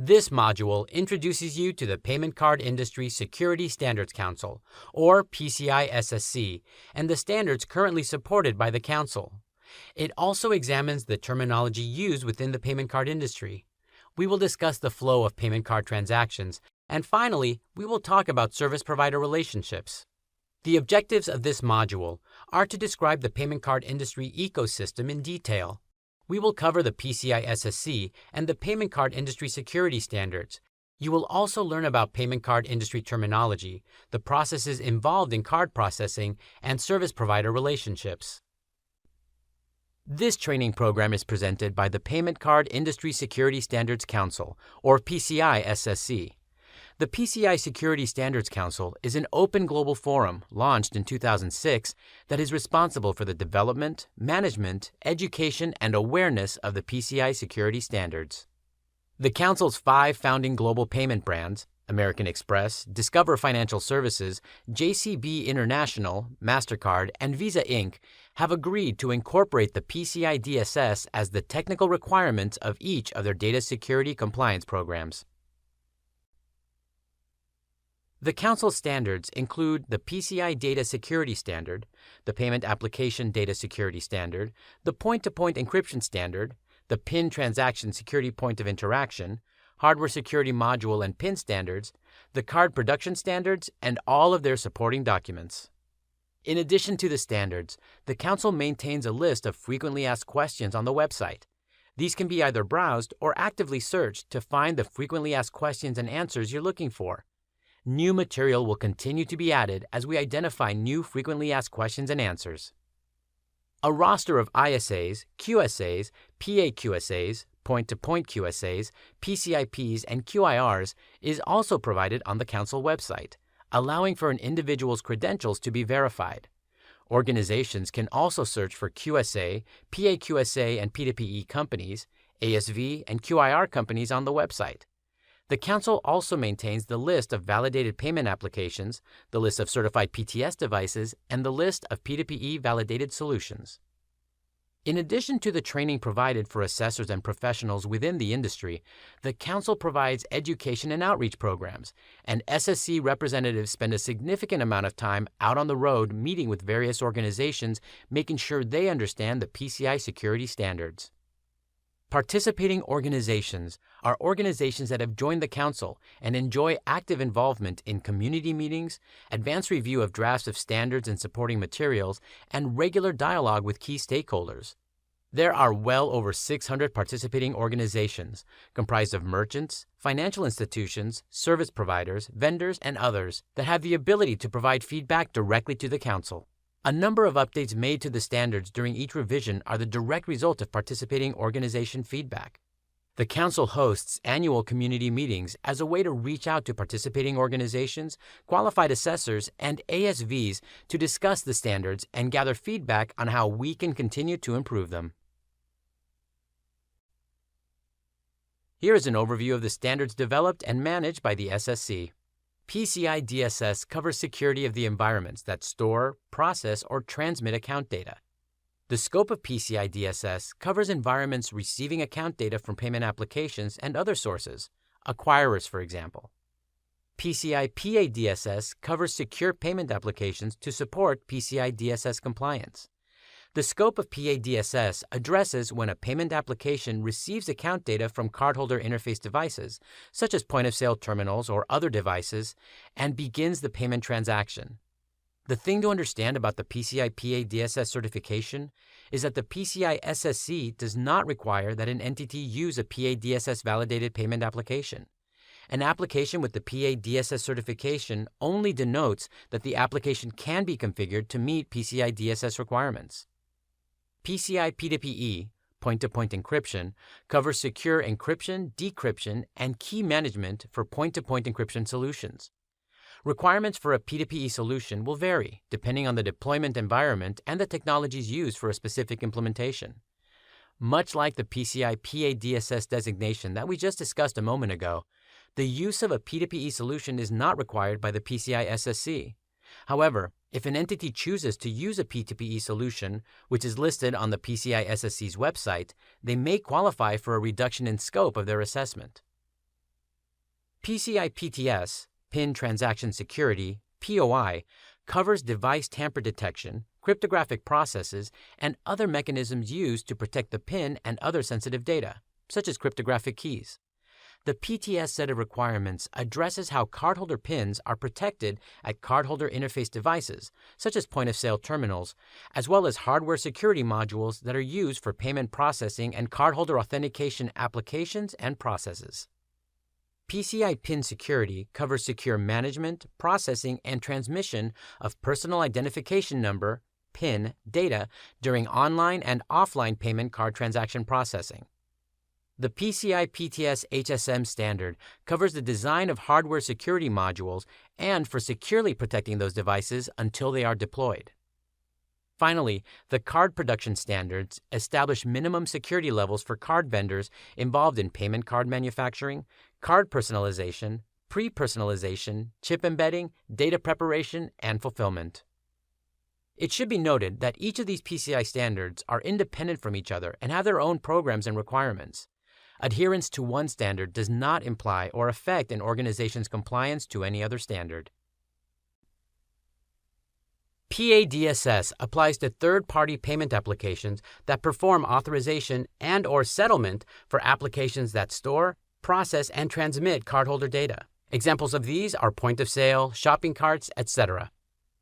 This module introduces you to the Payment Card Industry Security Standards Council, or PCI SSC, and the standards currently supported by the Council. It also examines the terminology used within the payment card industry. We will discuss the flow of payment card transactions, and finally, we will talk about service provider relationships. The objectives of this module are to describe the payment card industry ecosystem in detail. We will cover the PCI SSC and the payment card industry security standards. You will also learn about payment card industry terminology, the processes involved in card processing, and service provider relationships. This training program is presented by the Payment Card Industry Security Standards Council, or PCI SSC. The PCI Security Standards Council is an open global forum launched in 2006 that is responsible for the development, management, education, and awareness of the PCI security standards. The Council's 5 founding global payment brands, American Express, Discover Financial Services, JCB International, MasterCard, and Visa Inc., have agreed to incorporate the Pci Dss as the technical requirements of each of their data security compliance programs. The Council standards include the PCI Data Security Standard, the Payment Application Data Security Standard, the Point-to-Point Encryption Standard, the PIN Transaction Security Point of Interaction, Hardware Security Module and PIN standards, the Card Production Standards, and all of their supporting documents. In addition to the standards, the Council maintains a list of frequently asked questions on the website. These can be either browsed or actively searched to find the frequently asked questions and answers you're looking for. New material will continue to be added as we identify new frequently asked questions and answers. A roster of ISAs, QSAs, PAQSAs, point-to-point QSAs, PCIPs, and QIRs is also provided on the Council website, allowing for an individual's credentials to be verified. Organizations can also search for QSA, PAQSA, and P2PE companies, ASV, and QIR companies on the website. The Council also maintains the list of validated payment applications, the list of certified PTS devices, and the list of P2PE validated solutions. In addition to the training provided for assessors and professionals within the industry, the Council provides education and outreach programs, and SSC representatives spend a significant amount of time out on the road meeting with various organizations, making sure they understand the PCI security standards. Participating organizations are organizations that have joined the Council and enjoy active involvement in community meetings, advanced review of drafts of standards and supporting materials, and regular dialogue with key stakeholders. There are well over 600 participating organizations comprised of merchants, financial institutions, service providers, vendors, and others that have the ability to provide feedback directly to the Council. A number of updates made to the standards during each revision are the direct result of participating organization feedback. The Council hosts annual community meetings as a way to reach out to participating organizations, qualified assessors, and ASVs to discuss the standards and gather feedback on how we can continue to improve them. Here is an overview of the standards developed and managed by the SSC. PCI DSS covers security of the environments that store, process, or transmit account data. The scope of PCI DSS covers environments receiving account data from payment applications and other sources, acquirers, for example. PCI PA DSS covers secure payment applications to support PCI DSS compliance. The scope of PA DSS addresses when a payment application receives account data from cardholder interface devices, such as point-of-sale terminals or other devices, and begins the payment transaction. The thing to understand about the PCI PA DSS certification is that the PCI SSC does not require that an entity use a PA DSS validated payment application. An application with the PA DSS certification only denotes that the application can be configured to meet PCI DSS requirements. PCI P2PE, point-to-point encryption, covers secure encryption, decryption, and key management for point-to-point encryption solutions. Requirements for a P2PE solution will vary depending on the deployment environment and the technologies used for a specific implementation. Much like the PCI PA DSS designation that we just discussed a moment ago, the use of a P2PE solution is not required by the PCI SSC. However, if an entity chooses to use a P2PE solution, which is listed on the PCI SSC's website, they may qualify for a reduction in scope of their assessment. PCI PTS, PIN Transaction Security, POI, covers device tamper detection, cryptographic processes, and other mechanisms used to protect the PIN and other sensitive data, such as cryptographic keys. The PTS set of requirements addresses how cardholder PINs are protected at cardholder interface devices, such as point-of-sale terminals, as well as hardware security modules that are used for payment processing and cardholder authentication applications and processes. PCI PIN security covers secure management, processing, and transmission of personal identification number, PIN, data during online and offline payment card transaction processing. The PCI PTS HSM standard covers the design of hardware security modules and for securely protecting those devices until they are deployed. Finally, the card production standards establish minimum security levels for card vendors involved in payment card manufacturing, card personalization, pre-personalization, chip embedding, data preparation, and fulfillment. It should be noted that each of these PCI standards are independent from each other and have their own programs and requirements. Adherence to one standard does not imply or affect an organization's compliance to any other standard. Pci Dss applies to third-party payment applications that perform authorization and/or settlement for applications that store, process, and transmit cardholder data. Examples of these are point-of-sale, shopping carts, etc.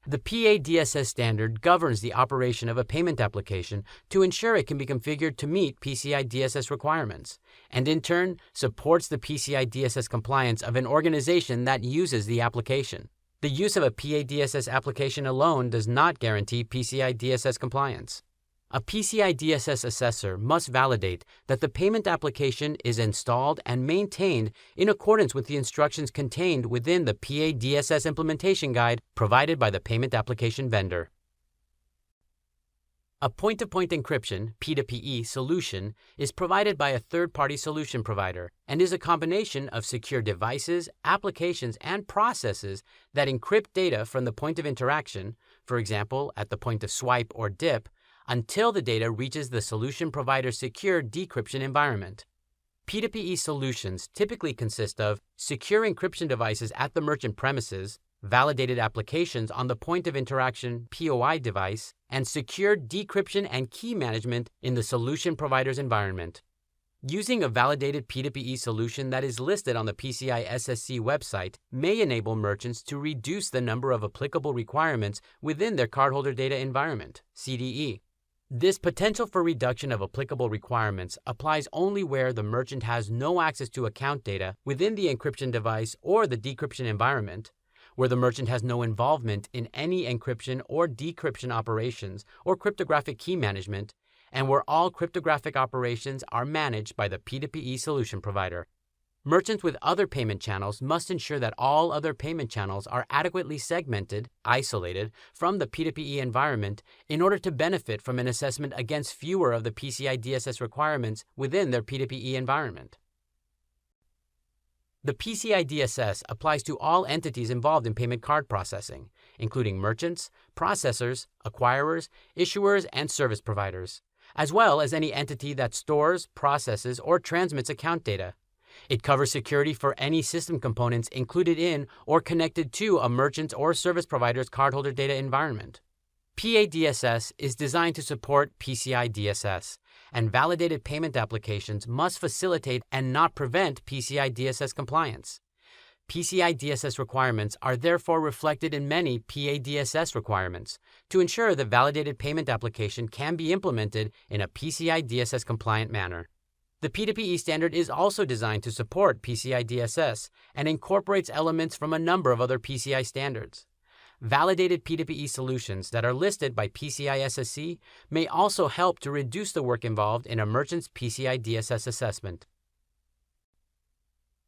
The Pci Dss standard governs the operation of a payment application to ensure it can be configured to meet PCI Dss requirements, and in turn supports the PCI Dss compliance of an organization that uses the application. The use of a Pci Dss application alone does not guarantee PCI Dss compliance. A PCI Dss assessor must validate that the payment application is installed and maintained in accordance with the instructions contained within the Pci Dss implementation guide provided by the payment application vendor. A point-to-point encryption (P2PE) solution is provided by a third-party solution provider and is a combination of secure devices, applications, and processes that encrypt data from the point of interaction, for example, at the point of swipe or dip, until the data reaches the solution provider's secure decryption environment. P2PE solutions typically consist of secure encryption devices at the merchant premises, validated applications on the point of interaction POI device, and secure decryption and key management in the solution provider's environment. Using a validated P2PE solution that is listed on the PCI SSC website may enable merchants to reduce the number of applicable requirements within their cardholder data environment, CDE. This potential for reduction of applicable requirements applies only where the merchant has no access to account data within the encryption device or the decryption environment, where the merchant has no involvement in any encryption or decryption operations or cryptographic key management, and where all cryptographic operations are managed by the P2PE solution provider. Merchants with other payment channels must ensure that all other payment channels are adequately segmented, isolated from the P2PE environment in order to benefit from an assessment against fewer of the PCI Dss requirements within their P2PE environment. The PCI Dss applies to all entities involved in payment card processing, including merchants, processors, acquirers, issuers, and service providers, as well as any entity that stores, processes, or transmits account data. It covers security for any system components included in or connected to a merchant's or service provider's cardholder data environment. Pci Dss is designed to support PCI Dss, and validated payment applications must facilitate and not prevent PCI Dss compliance. PCI Dss requirements are therefore reflected in many Pci Dss requirements to ensure the validated payment application can be implemented in a PCI Dss compliant manner. The P2PE standard is also designed to support PCI Dss and incorporates elements from a number of other PCI standards. Validated P2PE solutions that are listed by PCI SSC may also help to reduce the work involved in a merchant's PCI Dss assessment.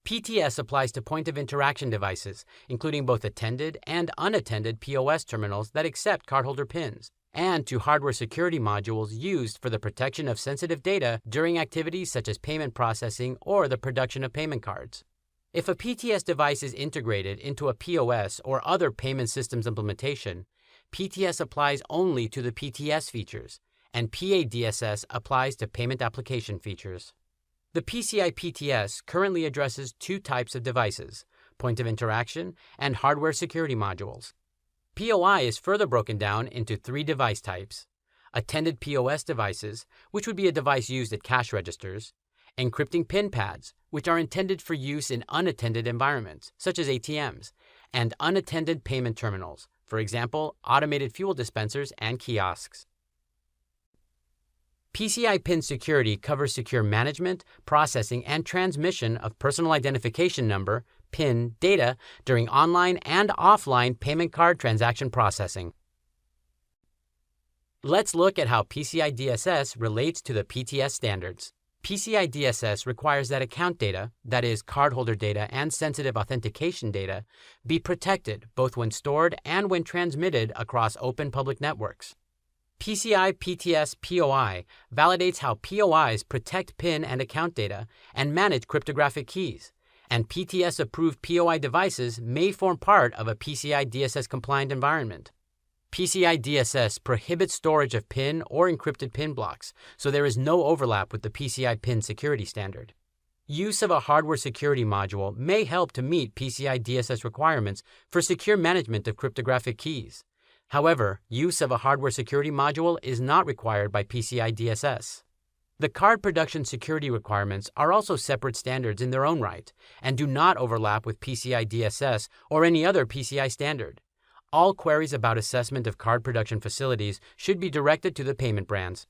PTS applies to point-of-interaction devices, including both attended and unattended POS terminals that accept cardholder PINs, and to hardware security modules used for the protection of sensitive data during activities such as payment processing or the production of payment cards. If a PTS device is integrated into a POS or other payment systems implementation, PTS applies only to the PTS features, and Pci Dss applies to payment application features. The PCI PTS currently addresses two types of devices: point of interaction, and hardware security modules. POI is further broken down into 3 device types: attended POS devices, which would be a device used at cash registers; encrypting PIN pads, which are intended for use in unattended environments, such as ATMs; and unattended payment terminals, for example, automated fuel dispensers and kiosks. PCI PIN security covers secure management, processing, and transmission of personal identification number, PIN, data during online and offline payment card transaction processing. Let's look at how PCI DSS relates to the PTS standards. PCI DSS requires that account data, that is, cardholder data and sensitive authentication data, be protected both when stored and when transmitted across open public networks. PCI PTS POI validates how POIs protect PIN and account data and manage cryptographic keys, and PTS-approved POI devices may form part of a PCI DSS compliant environment. PCI DSS prohibits storage of PIN or encrypted PIN blocks, so there is no overlap with the PCI PIN security standard. Use of a hardware security module may help to meet PCI DSS requirements for secure management of cryptographic keys. However, use of a hardware security module is not required by PCI DSS. The card production security requirements are also separate standards in their own right and do not overlap with PCI DSS or any other PCI standard. All queries about assessment of card production facilities should be directed to the payment brands.